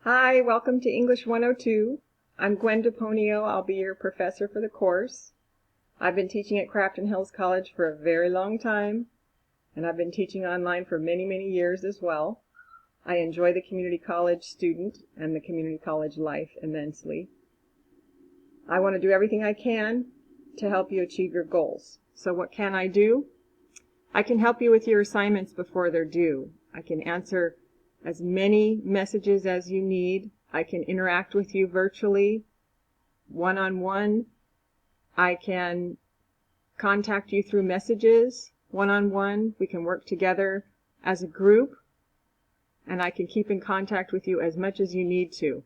Hi, welcome to English 102. I'm Gwen DePonio. I'll be your professor for the course. I've been teaching at Crafton Hills College for a very long time, and I've been teaching online for many, many years as well. I enjoy the community college student and the community college life immensely. I want to do everything I can to help you achieve your goals. So what can I do? I can help you with your assignments before they're due. I can answer as many messages as you need. I can interact with you virtually, one-on-one. I can contact you through messages, one-on-one. We can work together as a group, and I can keep in contact with you as much as you need to.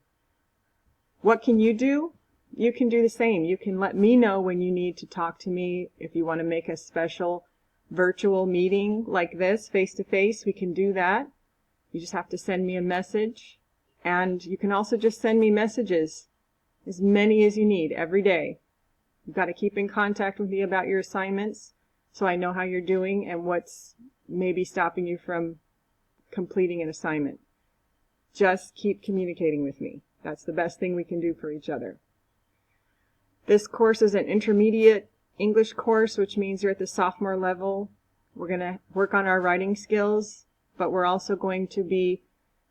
What can you do? You can do the same. You can let me know when you need to talk to me. If you want to make a special virtual meeting like this, face-to-face, we can do that. You just have to send me a message, and you can also just send me messages, as many as you need every day. You've got to keep in contact with me about your assignments so I know how you're doing and what's maybe stopping you from completing an assignment. Just keep communicating with me. That's the best thing we can do for each other. This course is an intermediate English course, which means you're at the sophomore level. We're going to work on our writing skills, but we're also going to be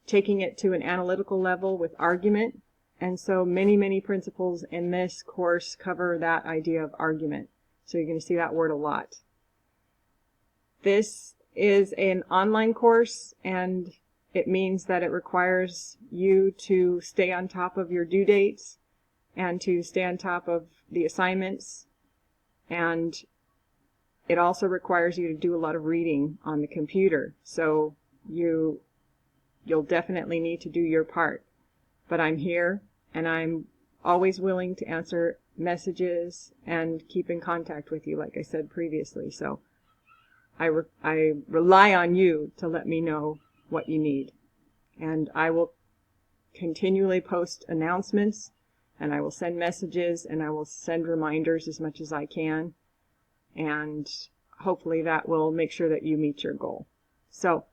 taking it to an analytical level with argument. And so many principles in this course cover that idea of argument. So you're going to see that word a lot. This is an online course, and it means that it requires you to stay on top of your due dates and to stay on top of the assignments. And it also requires you to do a lot of reading on the computer. So you'll definitely need to do your part. But I'm here, and I'm always willing to answer messages and keep in contact with you, like I said previously. So I rely on you to let me know what you need. And I will continually post announcements, and I will send messages, and I will send reminders as much as I can. And hopefully that will make sure that you meet your goal. So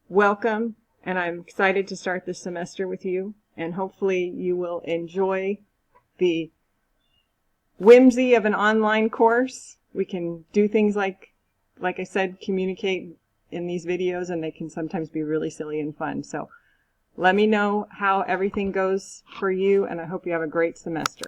welcome, and I'm excited to start this semester with you, and hopefully you will enjoy the whimsy of an online course. We can do things like I said, communicate in these videos, and they can sometimes be really silly and fun. So let me know how everything goes for you, and I hope you have a great semester.